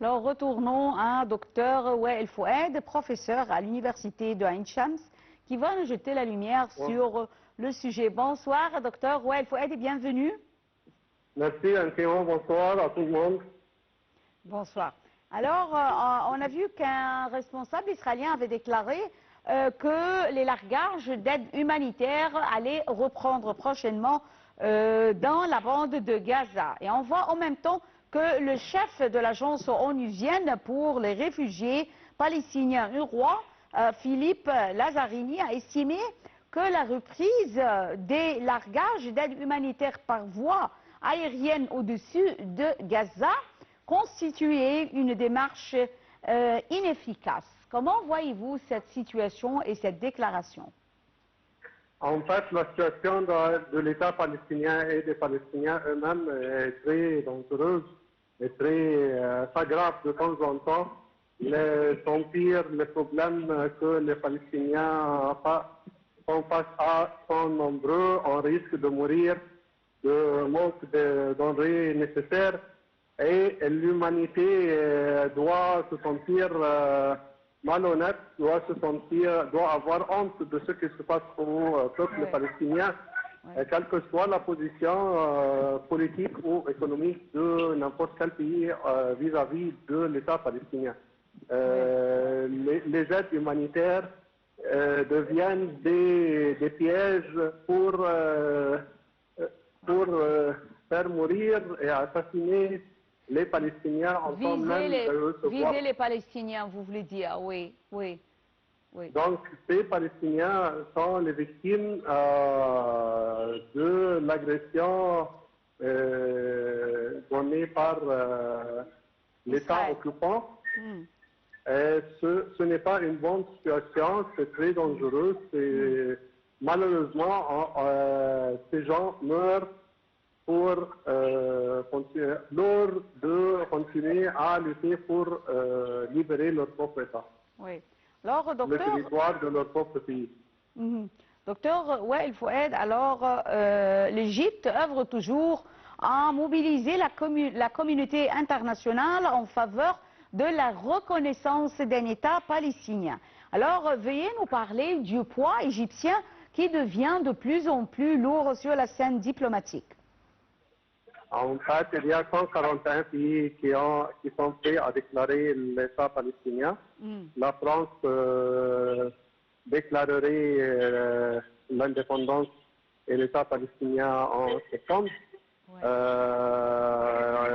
Alors retournons à Dr Wael Fouad, professeur à l'université de Ain Shams, qui va nous jeter la lumière sur le sujet. Bonsoir Dr Wael Fouad et bienvenue. Merci infiniment, bonsoir à tout le monde. Bonsoir. Alors on a vu qu'un responsable israélien avait déclaré que les largages d'aide humanitaire allaient reprendre prochainement dans la bande de Gaza. Et on voit en même temps que le chef de l'agence onusienne pour les réfugiés palestiniens UNRWA, Philippe Lazzarini, a estimé que la reprise des largages d'aide humanitaire par voie aérienne au-dessus de Gaza constituait une démarche inefficace. Comment voyez-vous cette situation et cette déclaration? En fait, la situation de l'État palestinien et des Palestiniens eux-mêmes est très dangereuse et très grave de temps en temps. Les empires, les problèmes que les Palestiniens font face à sont nombreux. On risque de mourir de manque de denrées nécessaires et l'humanité doit se sentir malhonnête, doit avoir honte de ce qui se passe au peuple palestinien, quelle que soit la position politique ou économique de n'importe quel pays vis-à-vis de l'État palestinien. Les aides humanitaires deviennent des pièges pour faire mourir et assassiner les Palestiniens en temps même de recevoir. Viser les Palestiniens, vous voulez dire, oui. Donc, ces Palestiniens sont les victimes de l'agression donnée par l'État occupant. Ce n'est pas une bonne situation, c'est très dangereux. Malheureusement, ces gens meurent pour continuer à lutter pour libérer leur propre État. Oui. Alors, docteur, le territoire de leur propre pays. Docteur Wael Fouad, alors l'Égypte œuvre toujours à mobiliser la communauté internationale en faveur de la reconnaissance d'un État palestinien. Alors, veuillez nous parler du poids égyptien qui devient de plus en plus lourd sur la scène diplomatique. En fait, il y a 141 pays qui sont prêts à déclarer l'État palestinien. La France déclarerait l'indépendance et l'État palestinien en septembre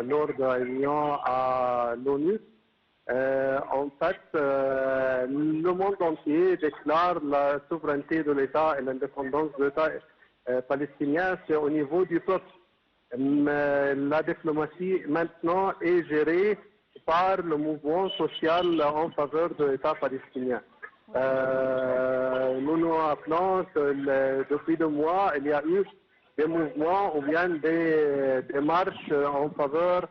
lors de la réunion à l'ONU. En fait, le monde entier déclare la souveraineté de l'État et l'indépendance de l'État palestinien, c'est au niveau du peuple. Mais la diplomatie maintenant est gérée par le mouvement social en faveur de l'État palestinien. Nous nous appelons que depuis 2 mois, il y a eu des mouvements ou bien des marches en faveur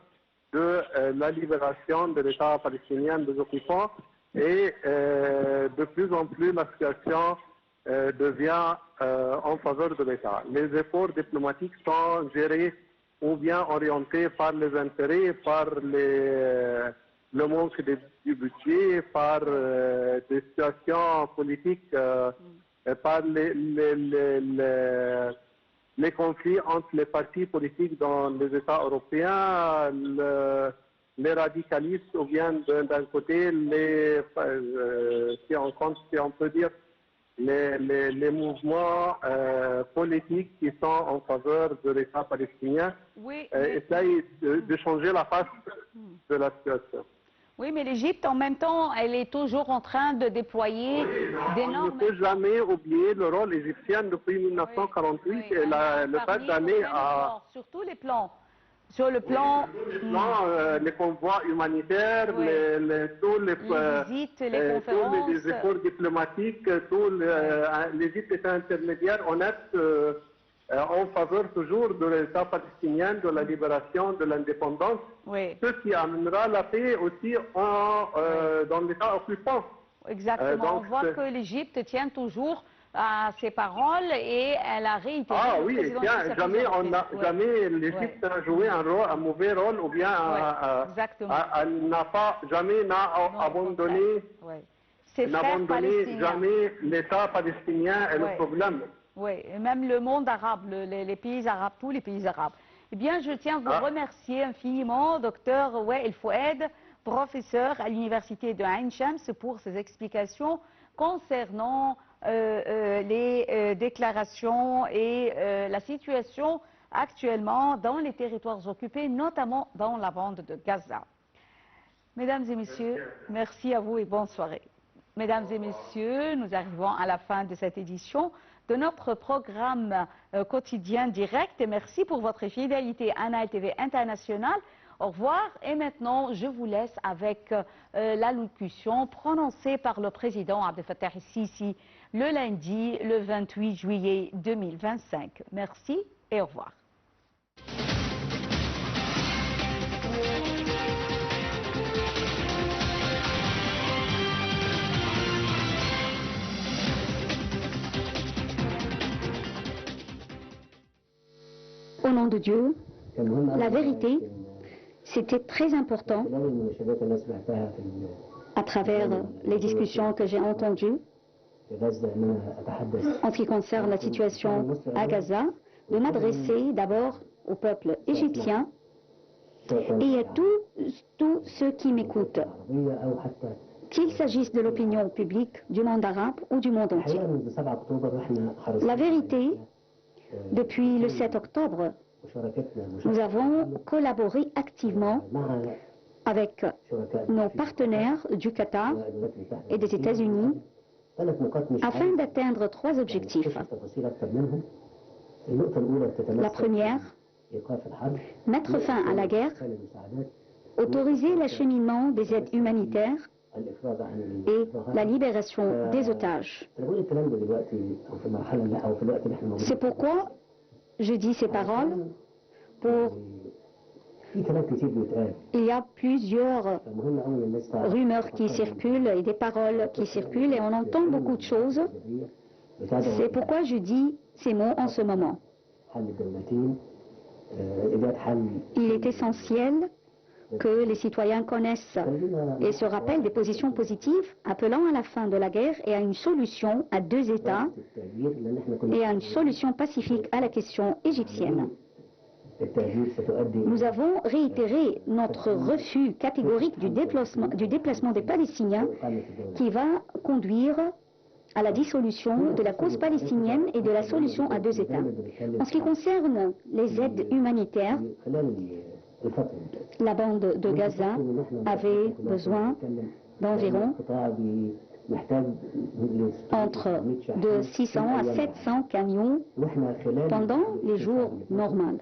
de la libération de l'État palestinien des occupants et de plus en plus la situation devient en faveur de l'État. Les efforts diplomatiques sont gérés ou bien orientés par les intérêts, par le manque du budget, par des situations politiques, par les conflits entre les partis politiques dans les États européens, les radicalistes, ou bien d'un côté, si on peut dire, les mouvements politiques qui sont en faveur de l'État palestinien essayent de changer la face de la situation. Oui, mais l'Égypte, en même temps, elle est toujours en train de déployer des normes. On ne peut jamais oublier le rôle égyptien depuis 1948 et le fait d'aller à... Sur tous les plans. Sur le plan... les convois humanitaires, tous les visites, les conférences... Tous les efforts diplomatiques, l'Égypte est intermédiaire honnête en faveur toujours de l'État palestinien, de la libération, de l'indépendance, ce qui amènera la paix aussi dans l'État occupant. Exactement, on voit que l'Égypte tient toujours à ses paroles et elle a réitéré. Ah le oui, président tiens, Sisi a jamais, plusieurs jamais l'Égypte a joué un mauvais rôle ou bien exactement. elle n'a pas jamais abandonné. Ses frères palestiniens. Jamais l'État palestinien est le problème. Oui, et même le monde arabe, les pays arabes, tous les pays arabes. Eh bien, je tiens à vous remercier infiniment, docteur Wael Fouad, professeur à l'université de Ain Shams, pour ces explications concernant les déclarations et la situation actuellement dans les territoires occupés, notamment dans la bande de Gaza. Mesdames et messieurs, merci à vous et bonne soirée. Mesdames et messieurs, nous arrivons à la fin de cette édition de notre programme quotidien direct. Et merci pour votre fidélité à Nile TV International. Au revoir. Et maintenant, je vous laisse avec l'allocution prononcée par le président Abdel Fattah el-Sisi le lundi, le 28 juillet 2025. Merci et au revoir. Au nom de Dieu, la vérité, c'était très important à travers les discussions que j'ai entendues en ce qui concerne la situation à Gaza, de m'adresser d'abord au peuple égyptien et à tous ceux qui m'écoutent, qu'il s'agisse de l'opinion publique, du monde arabe ou du monde entier. La vérité, depuis le 7 octobre, nous avons collaboré activement avec nos partenaires du Qatar et des États-Unis afin d'atteindre 3 objectifs. La première, mettre fin à la guerre, autoriser l'acheminement des aides humanitaires et la libération des otages. C'est pourquoi je dis ces paroles. Il y a plusieurs rumeurs qui circulent et des paroles qui circulent et on entend beaucoup de choses. C'est pourquoi je dis ces mots en ce moment. Il est essentiel que les citoyens connaissent et se rappellent des positions positives appelant à la fin de la guerre et à une solution à 2 États et à une solution pacifique à la question égyptienne. Nous avons réitéré notre refus catégorique du déplacement des Palestiniens qui va conduire à la dissolution de la cause palestinienne et de la solution à 2 États. En ce qui concerne les aides humanitaires, la bande de Gaza avait besoin d'environ entre de 600 à 700 camions pendant les jours normaux.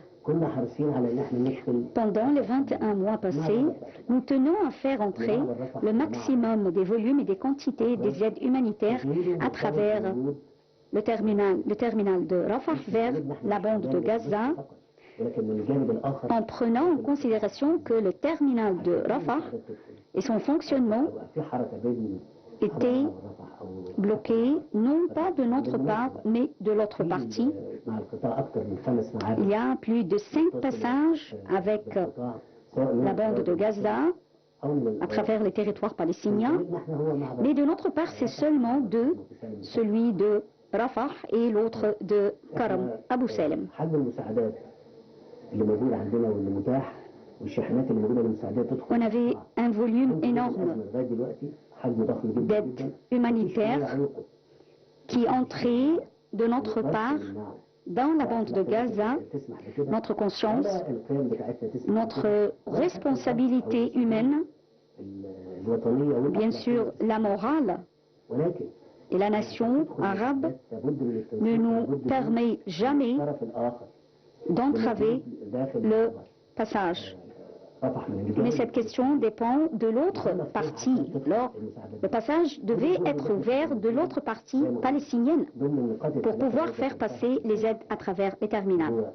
Pendant les 21 mois passés, nous tenons à faire entrer le maximum des volumes et des quantités des aides humanitaires à travers le terminal de Rafah vers la bande de Gaza, en prenant en considération que le terminal de Rafah et son fonctionnement étaient bloqués, non pas de notre part, mais de l'autre partie. Il y a plus de 5 passages avec la bande de Gaza à travers les territoires palestiniens, mais de notre part, c'est seulement 2, celui de Rafah et l'autre de Karam, Abu Salem. On avait un volume énorme d'aide humanitaire qui entrait de notre part dans la bande de Gaza. Notre conscience, notre responsabilité humaine, bien sûr la morale et la nation arabe ne nous permet jamais d'entraver le passage. Mais cette question dépend de l'autre partie. Alors, le passage devait être ouvert de l'autre partie palestinienne pour pouvoir faire passer les aides à travers les terminaux.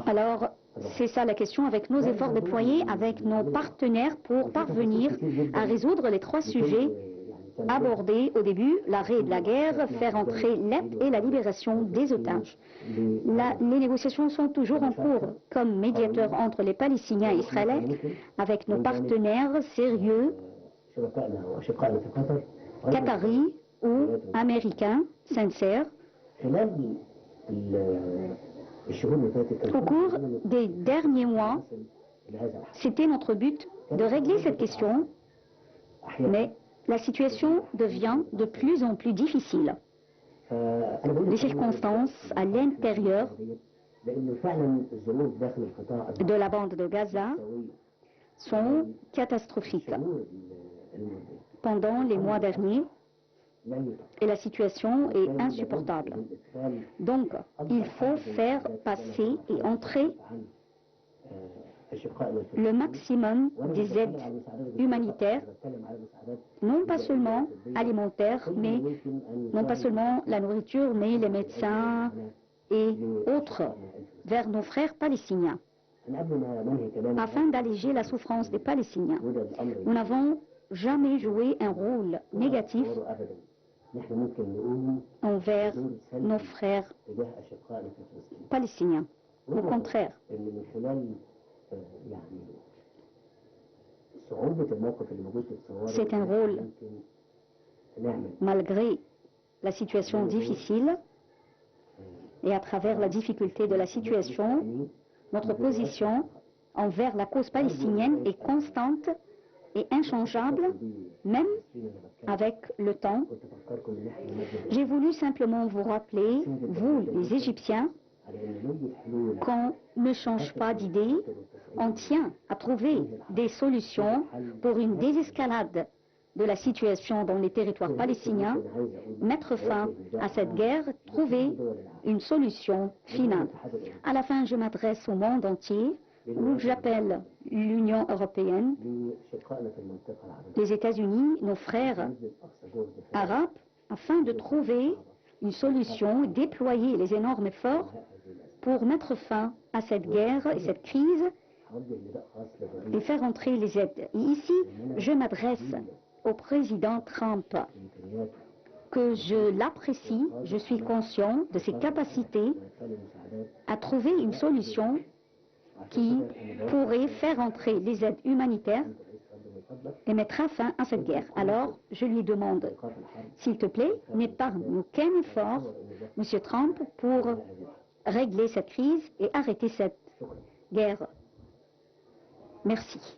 Alors, c'est ça la question avec nos efforts déployés avec nos partenaires pour parvenir à résoudre les 3 sujets aborder au début l'arrêt de la guerre, faire entrer l'aide et la libération des otages. Les négociations sont toujours en cours comme médiateur entre les Palestiniens et Israël avec nos partenaires sérieux, qataris ou américains, sincères. Au cours des derniers mois, c'était notre but de régler cette question, mais la situation devient de plus en plus difficile. Les circonstances à l'intérieur de la bande de Gaza sont catastrophiques. Pendant les mois derniers, et la situation est insupportable. Donc, il faut faire passer et entrer le maximum des aides humanitaires, non pas seulement alimentaires, mais non pas seulement la nourriture, mais les médecins et autres, vers nos frères palestiniens, afin d'alléger la souffrance des Palestiniens. Nous n'avons jamais joué un rôle négatif envers nos frères palestiniens. Au contraire, c'est un rôle, malgré la situation difficile et à travers la difficulté de la situation, notre position envers la cause palestinienne est constante et inchangeable, même avec le temps. J'ai voulu simplement vous rappeler, vous les Égyptiens, qu'on ne change pas d'idée, on tient à trouver des solutions pour une désescalade de la situation dans les territoires palestiniens, mettre fin à cette guerre, trouver une solution finale. À la fin, je m'adresse au monde entier, où j'appelle l'Union européenne, les États-Unis, nos frères arabes, afin de trouver une solution, déployer les énormes efforts pour mettre fin à cette guerre et cette crise et faire entrer les aides. Et ici, je m'adresse au président Trump, que je l'apprécie, je suis conscient de ses capacités à trouver une solution qui pourrait faire entrer les aides humanitaires et mettra fin à cette guerre. Alors, je lui demande, s'il te plaît, n'épargne aucun effort, M. Trump, pour régler cette crise et arrêter cette guerre. Merci.